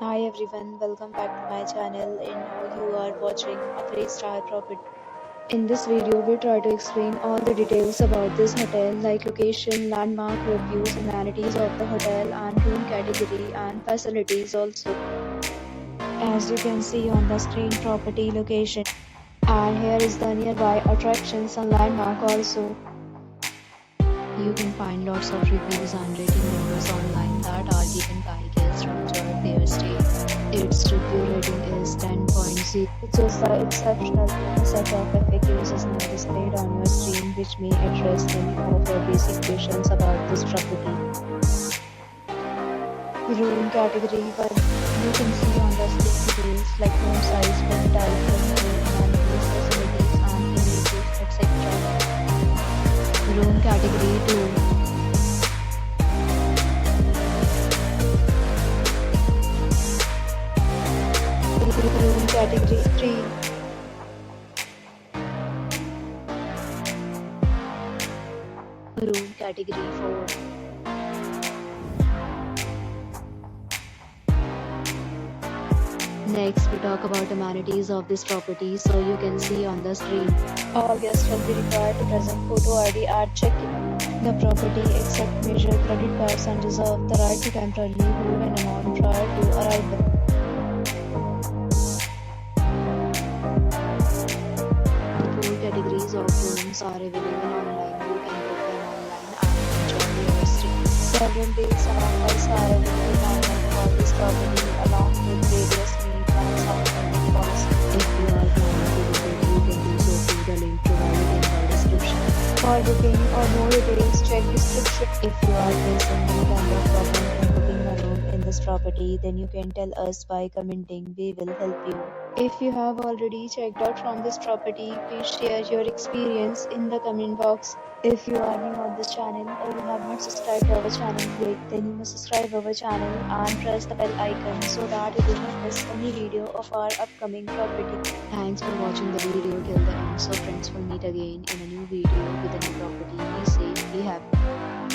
Hi everyone, welcome back to my channel and now you are watching a 3-star property. In this video, we try to explain all the details about this hotel like location, landmark, reviews, amenities of the hotel and room category and facilities also. As you can see on the screen, property location. And here is the nearby attractions and landmark also. You can find lots of reviews and rating numbers online that are given by guests who enjoyed their stay. Its review rating is 10.0, which is the exceptional. A set of FAQs is now displayed on your screen, which may address many of your basic questions about this property. Room category 1. You can see on the screen details like room size, bed type, amenities, facilities, and amenities, etc. Room category 2. Room category 3. Room category 4. Next, we talk about amenities of this property, so you can see on the screen. All guests will be required to present photo ID at check-in. The property accepts major credit cards and reserves the right to temporarily hold an amount prior to arrival. Four categories of rooms are available online. You can book them online and enjoy your stay. Several days and offers are available online for this property along with various meal plans and payment policy. If you are planning to visit, you can do so through the link provided in the description. For booking or more details, check description. If you are facing any kind of problem in booking a room in this property, then you can tell us by commenting. We will help you. If you have already checked out from this property, please share your experience in the comment box. If you are new on this channel or you have not subscribed to our channel yet, then you must subscribe our channel and press the bell icon so that you do not miss any video of our upcoming property. Thanks for watching the video till the end. So friends, will meet again in a new video with a new property. Be safe, be happy.